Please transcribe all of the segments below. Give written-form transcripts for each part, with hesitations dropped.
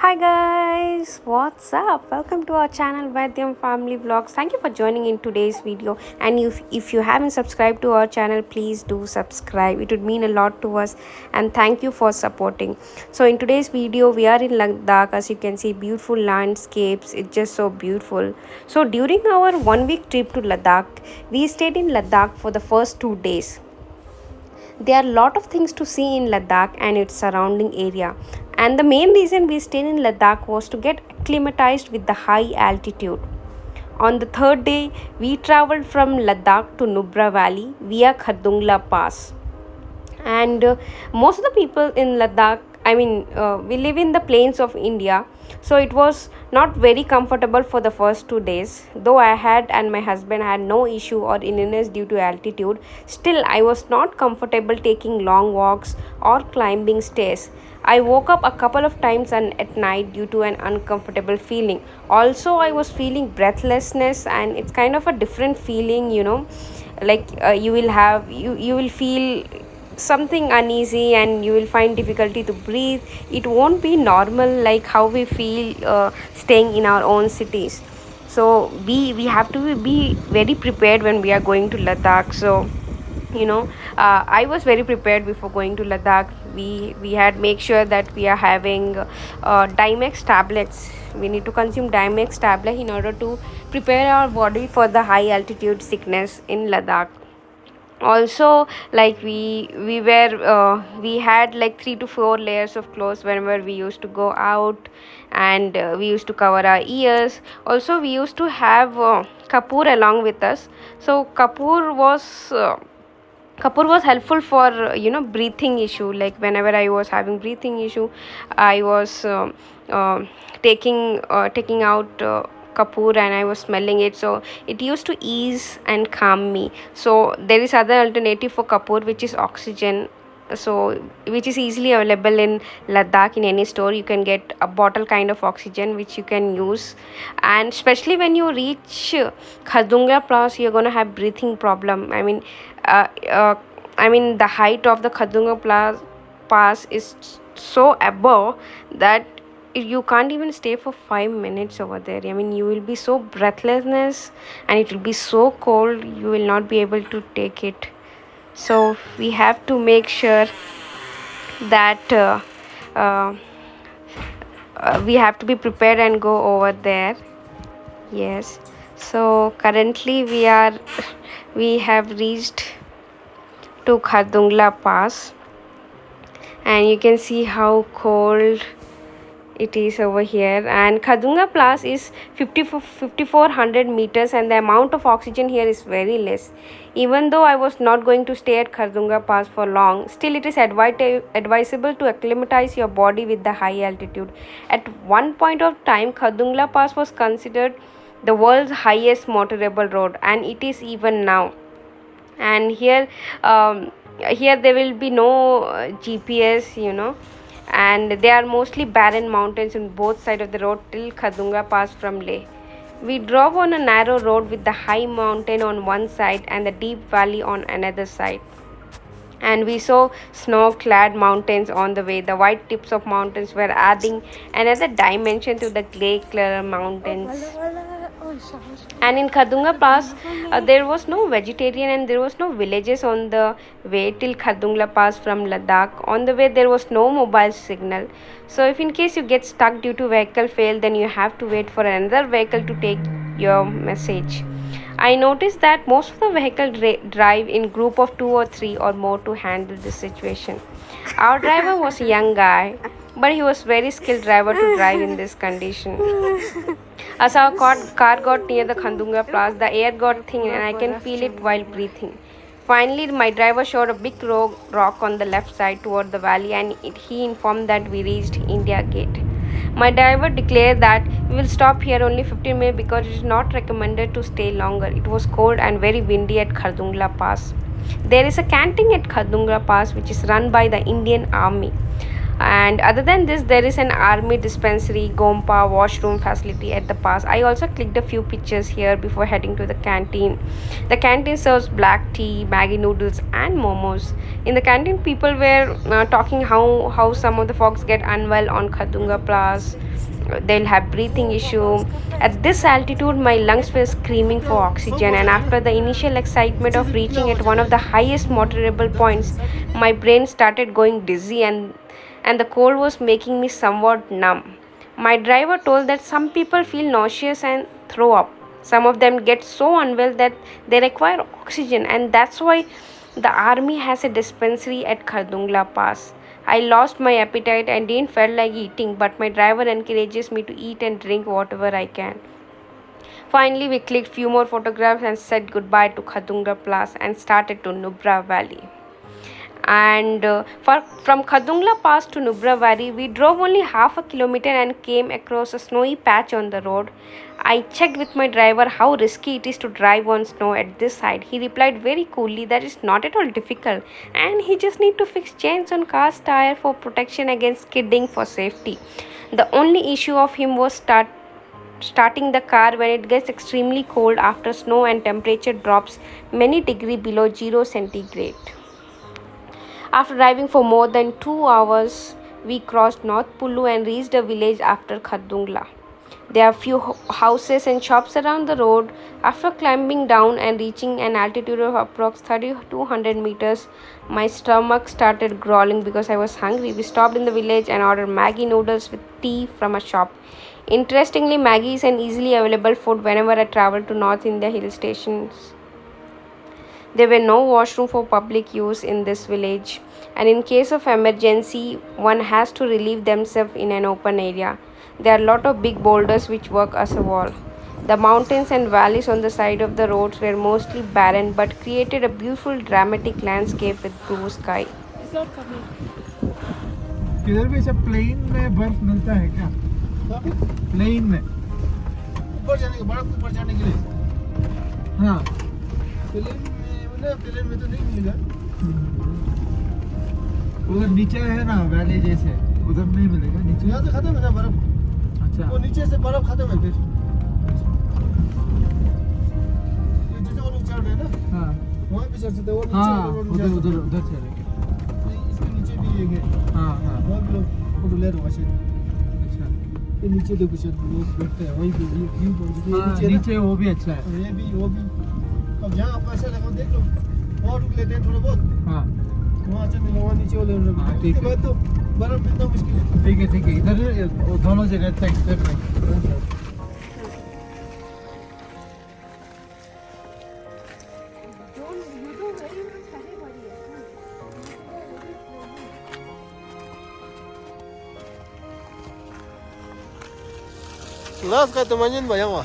Hi guys, what's up? Welcome to our channel Vaidhyam Family Vlogs. Thank you for joining in today's video. And if you haven't subscribed to our channel, please do subscribe. It would mean a lot to us. And thank you for supporting. So in today's video, we are in Ladakh. As you can see, beautiful landscapes. It's just so beautiful. So during our 1 week trip to Ladakh, we stayed in Ladakh for the first 2 days. There are a lot of things to see in Ladakh and its surrounding area. And the main reason we stayed in Ladakh was to get acclimatized with the high altitude. On the third day, we traveled from Ladakh to Nubra Valley via Khardungla Pass. And most of the people in Ladakh, we live in the plains of India, so it was not very comfortable for the first 2 days. Though I had and my husband had no issue or illness due to altitude, still I was not comfortable taking long walks or climbing stairs. I woke up a couple of times and at night due to an uncomfortable feeling. Also, I was feeling breathlessness, and it's kind of a different feeling, like you will feel something uneasy and you will find difficulty to breathe. It won't be normal like how we feel staying in our own cities. So we have to be very prepared when we are going to Ladakh. So I was very prepared before going to Ladakh. We had make sure that we are having Dimex tablets. We need to consume Dimex tablet in order to prepare our body for the high altitude sickness in Ladakh. Also, like we had like 3 to 4 layers of clothes whenever we used to go out, and we used to cover our ears. Also, we used to have kapoor along with us. So kapoor was helpful for breathing issue. Like whenever I was having breathing issue, I was uh, taking out kapoor, and I was smelling it, so it used to ease and calm me. So there is other alternative for kapoor, which is oxygen, so which is easily available in Ladakh. In any store you can get a bottle kind of oxygen which you can use. And especially when you reach Khardungla Pass, you're gonna have breathing problem. Uh, uh, the height of the Pass is so above that you can't even stay for 5 minutes over there. You will be so breathlessness, and it will be so cold, you will not be able to take it. So we have to make sure that uh, we have to be prepared and go over there. Yes. So currently we have reached to Khardungla Pass, and you can see how cold it is over here. And Khardungla Pass is 5400 meters, and the amount of oxygen here is very less. Even though I was not going to stay at Khardungla Pass for long, still it is advisable to acclimatize your body with the high altitude. At one point of time, Khardungla Pass was considered the world's highest motorable road, and it is even now. And here there will be no GPS, and they are mostly barren mountains on both sides of the road till Khardungla Pass from Leh. We drove on a narrow road with the high mountain on one side and the deep valley on another side. And we saw snow-clad mountains on the way. The white tips of mountains were adding another dimension to the grey-clear mountains. And in Khardungla Pass, there was no vegetarian and there was no villages on the way till Khardungla Pass from Ladakh. On the way, there was no mobile signal. So if in case you get stuck due to vehicle fail, then you have to wait for another vehicle to take your message. I noticed that most of the vehicles drive in group of 2 or 3 or more to handle this situation. Our driver was a young guy, but he was very skilled driver to drive in this condition. As our car got near the Khardungla Pass, the air got thin and I can feel it while breathing. Finally, my driver showed a big rock on the left side toward the valley, and he informed that we reached India Gate. My driver declared that we will stop here only 15 minutes because it is not recommended to stay longer. It was cold and very windy at Khardungla Pass. There is a canteen at Khardungla Pass which is run by the Indian Army. And other than this, there is an army dispensary, gompa, washroom facility at the pass. I also clicked a few pictures here before heading to the canteen. The canteen serves black tea, Maggi noodles, and momos. In the canteen, people were talking how some of the folks get unwell on Khardungla Pass. They'll have breathing issue. At this altitude, my lungs were screaming for oxygen, and after the initial excitement of reaching at one of the highest motorable points, my brain started going dizzy, and the cold was making me somewhat numb. My driver told that some people feel nauseous and throw up. Some of them get so unwell that they require oxygen, and that's why the army has a dispensary at Khardungla Pass. I lost my appetite and didn't feel like eating, but my driver encourages me to eat and drink whatever I can. Finally, we clicked few more photographs and said goodbye to Khardungla Pass and started to Nubra Valley. And from Khardungla Pass to Nubra Valley, we drove only half a kilometer and came across a snowy patch on the road. I checked with my driver how risky it is to drive on snow at this side. He replied very coolly that it's not at all difficult and he just need to fix chains on car's tire for protection against skidding for safety. The only issue of him was starting the car when it gets extremely cold after snow and temperature drops many degrees below 0 centigrade. After driving for more than 2 hours, we crossed North Pulu and reached a village after Khardungla. There are few houses and shops around the road. After climbing down and reaching an altitude of approx 3200 meters, my stomach started growling because I was hungry. We stopped in the village and ordered Maggi noodles with tea from a shop. Interestingly, Maggi is an easily available food whenever I travel to North India hill stations. There were no washroom for public use in this village, and in case of emergency, one has to relieve themselves in an open area. There are a lot of big boulders which work as a wall. The mountains and valleys on the side of the roads were mostly barren but created a beautiful dramatic landscape with blue sky. किधर भी सब plane में बर्फ मिलता है क्या? Plane में ऊपर जाने के बर्फ ऊपर जाने के लिए हाँ प्लेन में तो नहीं मिलेगा उधर नीचे है ना वैली जैसे उधर नहीं मिलेगा नीचे यहाँ से खत्म है ना बर्फ अच्छा वो नीचे से बर्फ खत्म है फिर ये जैसे वो लोग चढ़ रहे हैं ना हाँ वहाँ पे चढ़ सकते हैं वो नीचे हाँ उधर उधर उधर चलेंगे इसके नीचे भी है हाँ हाँ वहाँ भी लोग फोटो ले रहे हैं अच्छा ये नीचे देखो शायद लोग बैठते हैं वहीं पे व्यू पॉइंट नीचे वो भी अच्छा है ये भी वो भी अब जहाँ आप ऐसा लगा देख लो वहाँ रुक लेते हैं थोड़ा बहुत हाँ वहाँ चलेंगे वहाँ नीचे वाले ठीक है तो बर्फ मिलना मुश्किल है ठीक है इधर दोनों जगह तक स्टेप है Las ka tumanyin ba yan wa?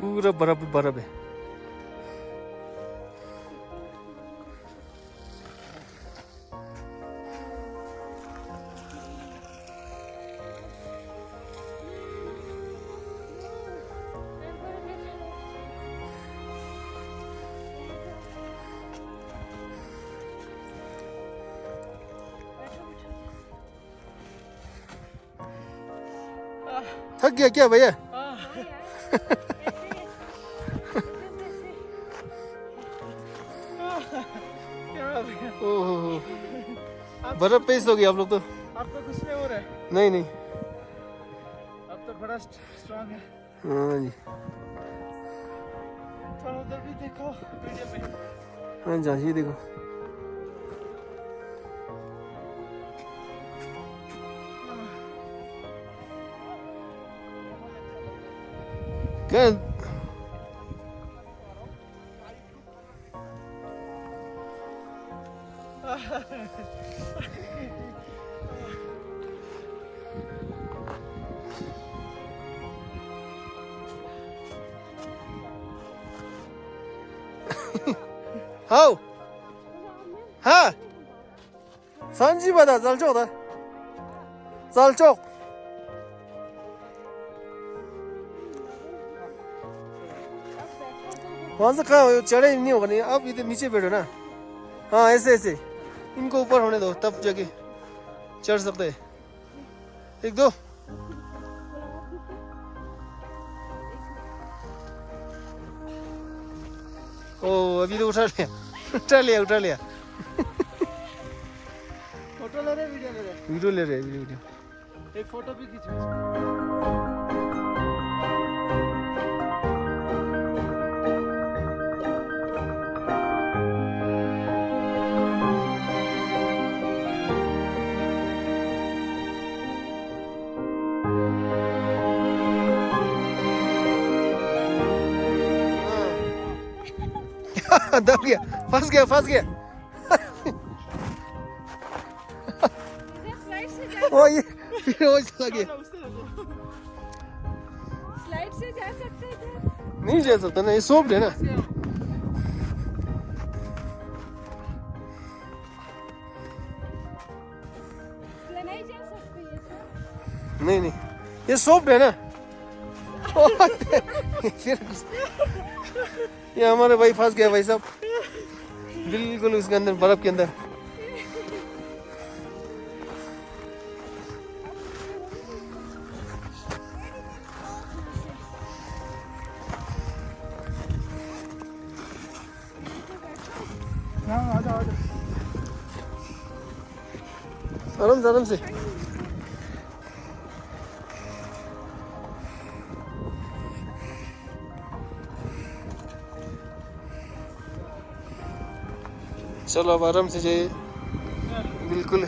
पूरा बर्फ बर्फ है थक गया क्या भैया? ओहो, बर्फ पे हो गया आप लोग तो। आपको कुछ नहीं हो रहा है? नहीं नहीं, अब तो बड़ा स्ट्रांग है। हाँ जी, थोड़ा उधर भी देखो वीडियो में। हाँ जी, ये देखो क्या हाउ हाँ 산지바다 짤쪽다 짤쪽 वहाँ से कहाँ चढ़े नहीं होगा नहीं, अब इधर नीचे बैठो ना। हाँ ऐसे ऐसे इनको ऊपर होने दो तब जाके चढ़ सकते हैं। एक दो ओ अभी तो उठा लिया उठा लिया उठा लिया। फोटो ले रहे वीडियो ले रहे? वीडियो ले रहे वीडियो। एक फोटो भी खींचो। दब गया, फंस गया फंस गया। ओ ये फिर वो चला गया। स्लाइड से जा सकते हैं? नहीं जा सकता ना, ये सोप है ना। नहीं जा सकते ये सर? नहीं नहीं, ये सोप है ना। फिर ये हमारे भाई फंस गया भाई साहब, बिल्कुल उसके अंदर बर्फ के अंदर। आराम से आराम से। चलो अब आराम से जाइए, बिल्कुल।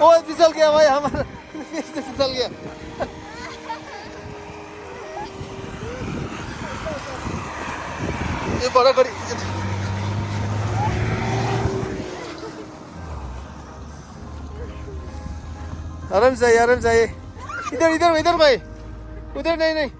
ओ फिसल गया भाई हमारा, फिर से फिसल गया। ये बड़ा गाड़ी आराम से आइए आराम से आइए। इधर इधर इधर भाई, उधर नहीं नहीं।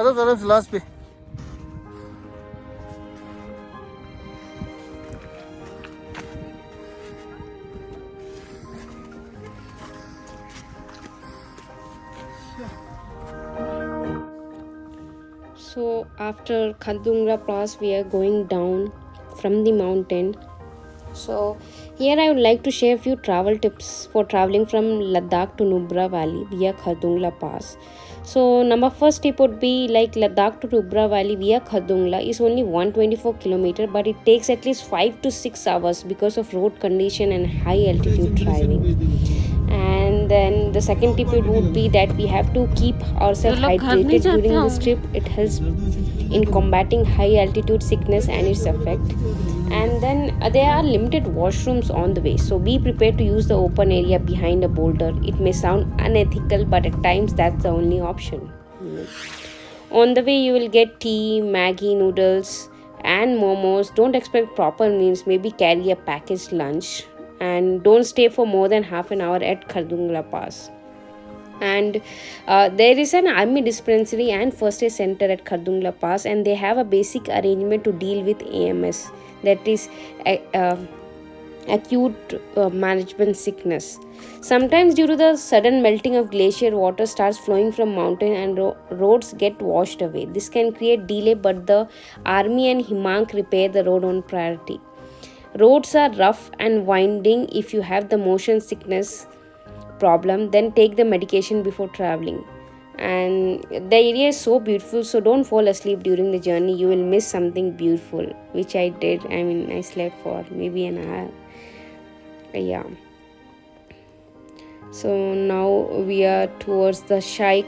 आराम से लास्ट पे। So after Khardungla Pass, we are going down from the mountain. So here I would like to share a few travel tips for traveling from Ladakh to Nubra Valley via Khardungla Pass. So number first tip would be like Ladakh to Nubra Valley via Khardungla is only 124 km, but it takes at least 5 to 6 hours because of road condition and high altitude driving. And then the second tip would be that we have to keep ourselves hydrated during this trip. It helps in combating high altitude sickness and its effect. And then there are limited washrooms on the way, so be prepared to use the open area behind a boulder. It may sound unethical, but at times that's the only option. On the way you will get tea, Maggi noodles and momos. Don't expect proper meals, maybe carry a packaged lunch. And don't stay for more than half an hour at Khardungla Pass. And there is an army dispensary and first aid center at Khardungla Pass, and they have a basic arrangement to deal with AMS, that is acute management sickness. Sometimes, due to the sudden melting of glacier, water starts flowing from mountain and roads get washed away. This can create delay, but the army and Himank repair the road on priority. Roads are rough and winding. If you have the motion sickness problem, then take the medication before traveling. And the area is so beautiful, so don't fall asleep during the journey. You will miss something beautiful, which I did. I mean, I slept for maybe an hour. Yeah. So now we are towards the Shyok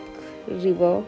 river.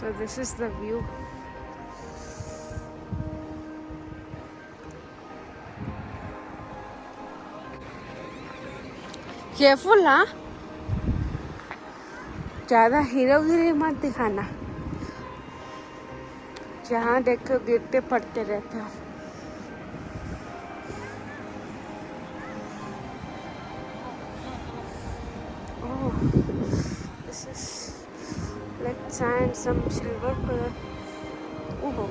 So this is the view. Careful, हाँ? ज़्यादा hero गिरी मत दिखाना. जहाँ देखो गिरते पड़ते रहते हो. Oh, this is like sand, some silver color. Oh.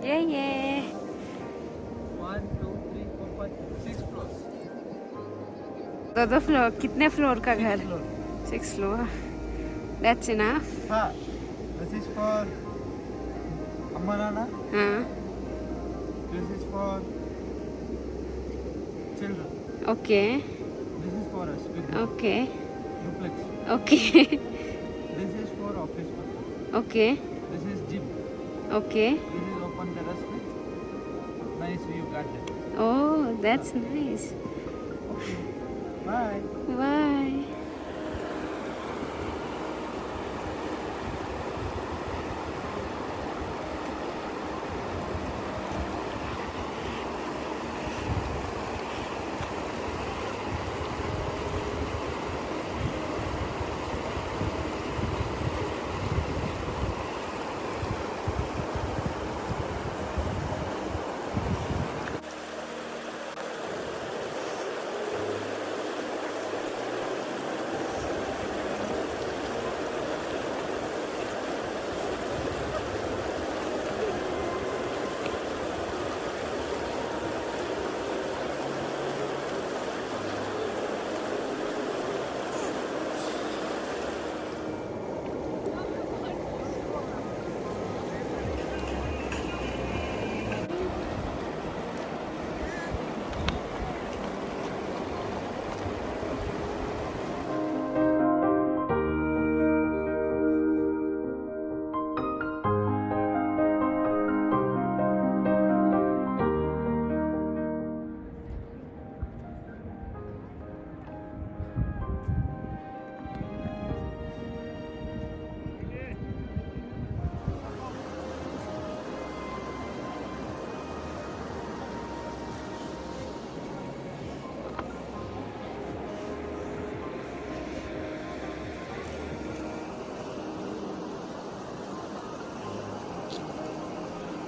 Yeah. 1, 2, 3, 4, 5, 6 floors. दो फ्लोर. कितने फ्लोर का घर? Floor. 6 floor. That's enough. हाँ. This is for Ammarana. हाँ. This is for children. Okay. This is for us. Big Okay. duplex. Okay. This is for office purpose. Okay. This is gym. Okay. This is open terrace with nice view garden. Oh, that's nice. Bye. Bye.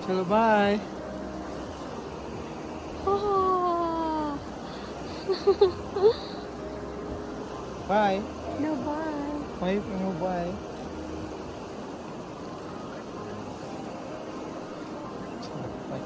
Chalo, bye. Oh. Bye. No, bye. Bye. No, bye. Chalo, bye.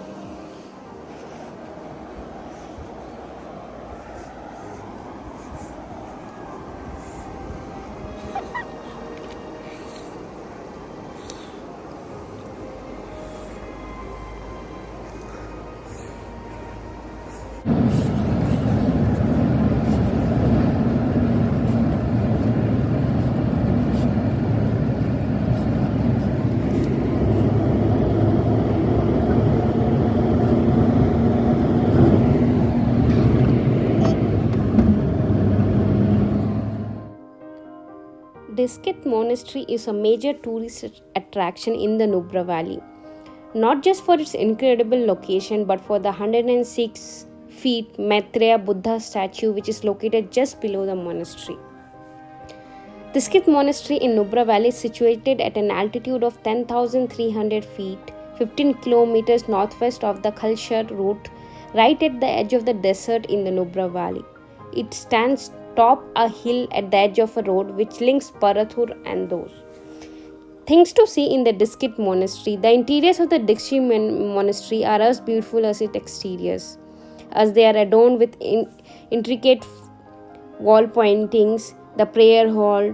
Diskit Monastery is a major tourist attraction in the Nubra Valley, not just for its incredible location but for the 106 feet Maitreya Buddha statue which is located just below the monastery. Diskit Monastery in Nubra Valley is situated at an altitude of 10,300 feet, 15 kilometers northwest of the Khalshar route, right at the edge of the desert in the Nubra Valley. It stands top a hill at the edge of a road which links Parathur and those. Things to see in the Diskit Monastery. The interiors of the Diskit Monastery are as beautiful as its exteriors, as they are adorned with intricate wall paintings. The prayer hall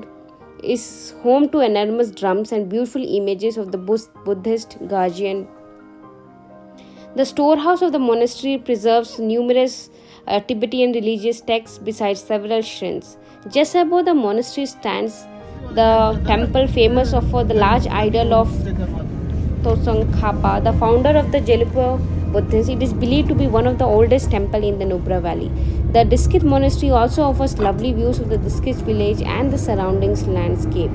is home to enormous drums and beautiful images of the Buddhist guardian. The storehouse of the monastery preserves numerous Tibetan religious texts besides several shrines. Just above the monastery stands the temple famous for the large idol of Tosang Khapa, the founder of the Jellipa Buddhists. It is believed to be one of the oldest temples in the Nubra Valley. The Diskit Monastery also offers lovely views of the Diskit village and the surrounding landscape.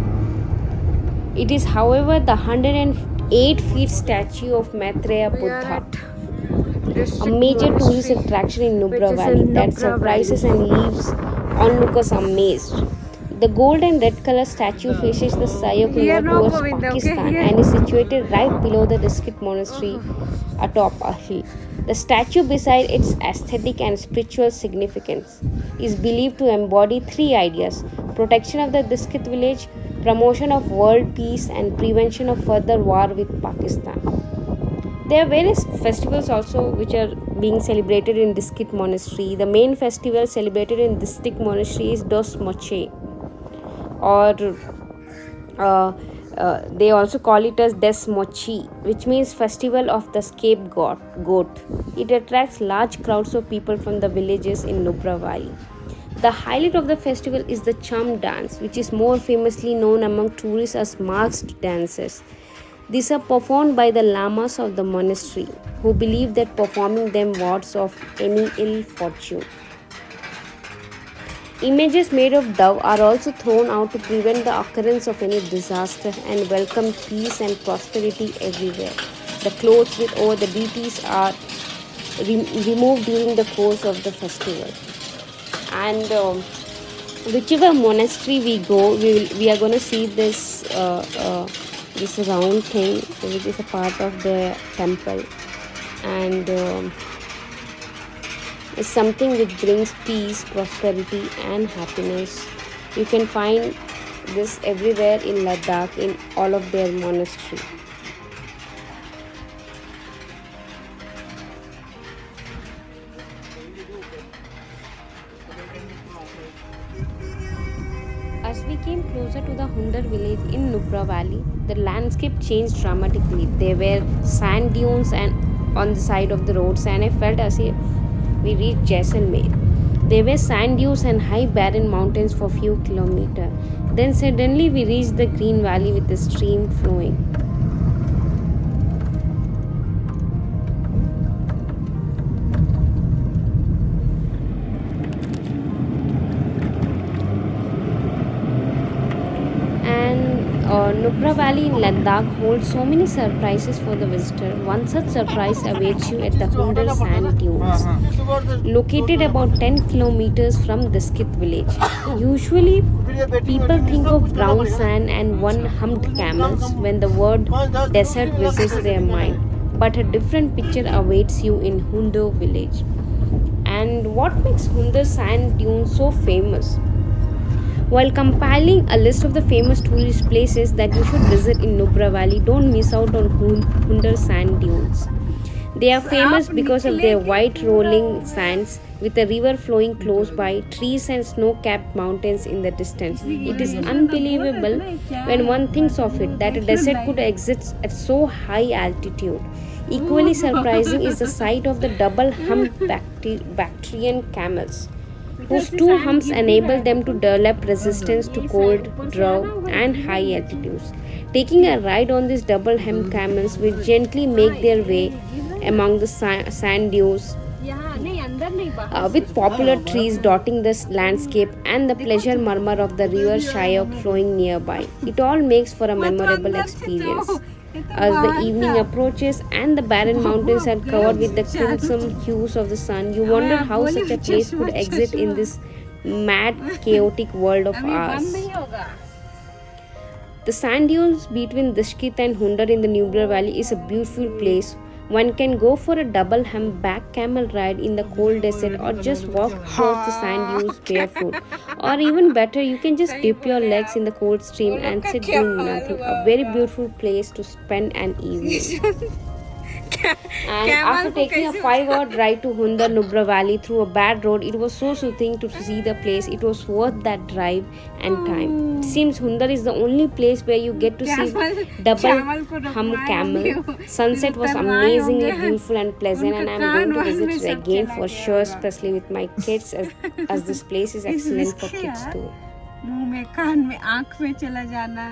It is, however, the 108 feet statue of Maitreya Buddha, a major tourist attraction in Nubra Valley that surprises and leaves onlookers amazed. The gold and red color statue faces the Shyok river towards Pakistan and is situated right below the Diskit Monastery atop a hill. The statue, beside its aesthetic and spiritual significance, is believed to embody three ideas: protection of the Diskit village, promotion of world peace, and prevention of further war with Pakistan. There are various festivals also which are being celebrated in Diskit Monastery. The main festival celebrated in Diskit Monastery is Dos Moche, or they also call it as Des Mochi, which means Festival of the Scapegoat. It attracts large crowds of people from the villages in Nubra Valley. The highlight of the festival is the Cham dance, which is more famously known among tourists as masked dances. These are performed by the lamas of the monastery, who believe that performing them wards off any ill fortune. Images made of dove are also thrown out to prevent the occurrence of any disaster and welcome peace and prosperity everywhere. The clothes with over the deities are removed during the course of the festival. And whichever monastery we go, we are going to see this round thing, which is a part of the temple, and it's something which brings peace, prosperity, and happiness. You can find this everywhere in Ladakh in all of their monastery. As we came closer to the Hundar village in Nubra valley, the landscape changed dramatically. There were sand dunes and on the side of the roads, and I felt as if we reached Jaisalmer. There were sand dunes and high barren mountains for few kilometers. Then suddenly we reached the green valley with the stream flowing. Nubra Valley in Ladakh holds so many surprises for the visitor. One such surprise awaits you at the Hundar sand dunes, located about 10 kilometers from Diskit village. Usually, people think of brown sand and one-humped camels when the word desert visits their mind. But a different picture awaits you in Hundar village. And what makes Hundar sand dunes so famous? While compiling a list of the famous tourist places that you should visit in Nubra Valley, don't miss out on Hundar sand dunes. They are famous because of their white rolling sands with a river flowing close by, trees and snow-capped mountains in the distance. It is unbelievable when one thinks of it that a desert could exist at so high altitude. Equally surprising is the sight of the double-humped Bactrian camels, whose two humps enable them to develop resistance to cold, drought, and high altitudes. Taking a ride on these double-humped camels will gently make their way among the sand dunes, with popular trees dotting the landscape and the pleasure murmur of the river Shyok flowing nearby. It all makes for a memorable experience. As the evening approaches and the barren mountains are covered with the crimson hues of the sun, you wonder how such a place could exist in this mad, chaotic world of ours. The sand dunes between Diskit and Hundar in the Nubra Valley is a beautiful place. One can go for a double humpback camel ride in the cold desert, or just walk across the sand dunes barefoot. Or even better, you can just dip your legs in the cold stream and sit doing nothing. A very beautiful place to spend an evening. And after taking a 5-hour drive to Hundar Nubra Valley through a bad road, it was so soothing to see the place. It was worth that drive and time. It seems Hundar is the only place where you get to see double hump camel. Sunset was amazingly beautiful and pleasant, and I am going to visit it again for sure, especially with my kids, as this place is excellent for kids too. मुंह में, कान में, आँख में चला जाना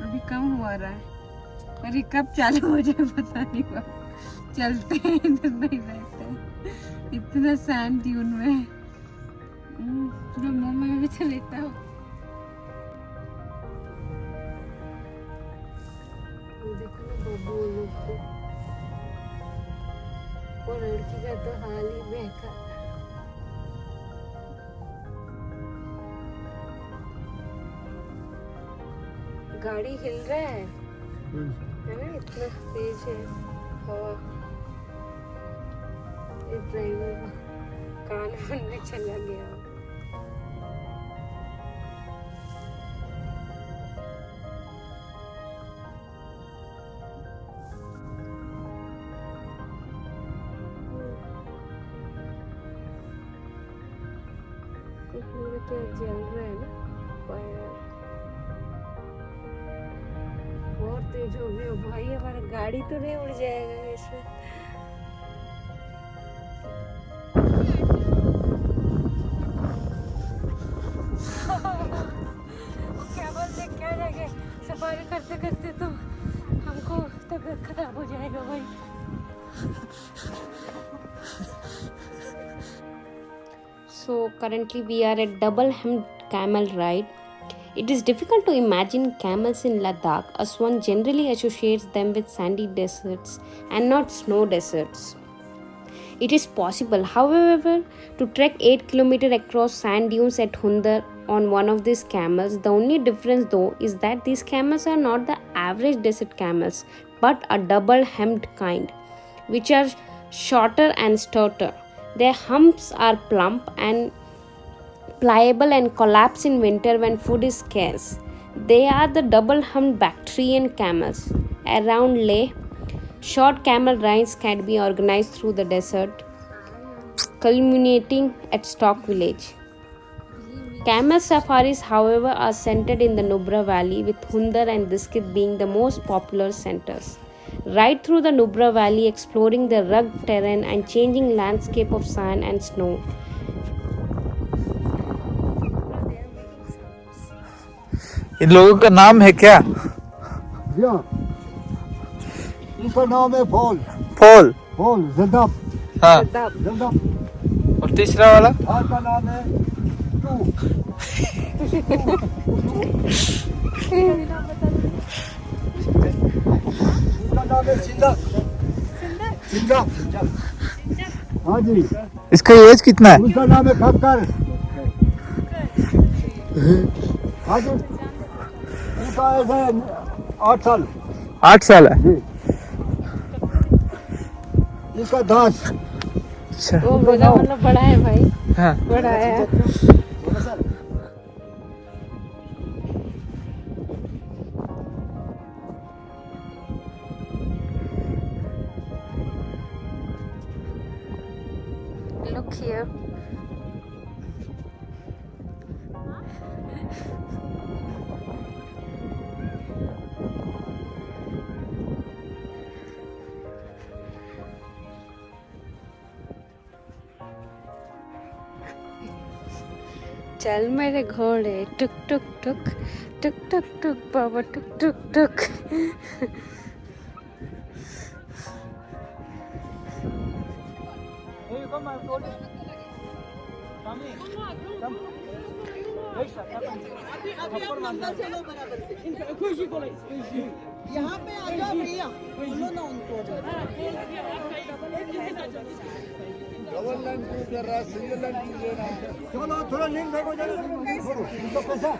अभी कम हुआ रहा है, पर ये कब चालू हो जाए पता नहीं। चलते हैं, इधर नहीं रहते, इतना सैंड ड्यून में जो मुंह में भी चलेता हो। देखो ना बब्बू लोग को, और लड़की का तो हाल ही बेकार। गाड़ी हिल रहा है ना, इतना तेज है हवा। इस ड्राइवर का कान में चला गया। कुछ मेरे तो जल रहा है ना फायर, बहुत तेज हो गया भाई। हमारा गाड़ी तो नहीं उड़ जाएगा इसमें। क्या बोलते, क्या जाएंगे सफारी करते करते तो हमको तबीयत खराब हो जाएगा भाई। So currently we are at double hemmed camel ride. It is difficult to imagine camels in Ladakh as one generally associates them with sandy deserts and not snow deserts. It is possible, however, to trek 8 km across sand dunes at Hundar on one of these camels. The only difference, though, is that these camels are not the average desert camels but a double hemmed kind, which are shorter and stouter. Their humps are plump and pliable and collapse in winter when food is scarce. They are the double humped Bactrian camels. Around Leh, short camel rides can be organized through the desert, culminating at Stock village. Camel safaris, however, are centered in the Nubra valley, with Hundar and Diskit being the most popular centers. Ride through the Nubra valley, exploring the rugged terrain and changing landscape of sand and snow. इन लोगों का नाम है क्या? इसका नाम है fall fall जदब। हाँ जदब और तीसरा वाला का नाम है टू। इसका नाम है सिंदक। हाँ जी। इसका एज कितना है? उसका नाम है खक्कर। हाँ जी। इसका एज है 8 साल। 8 साल है। इसका 10। अच्छा वो बड़ा वाला बड़ा है भाई, हाँ बड़ा है। Look here. चल मेरे घोड़े टुक टुक टुक टुक टुक टुक बाबा टुक टुक टुक। यहाँ पे आ जाओ भैया, बोलो ना उनको। चलो थोड़ा लिंक देखो जरा पैसा।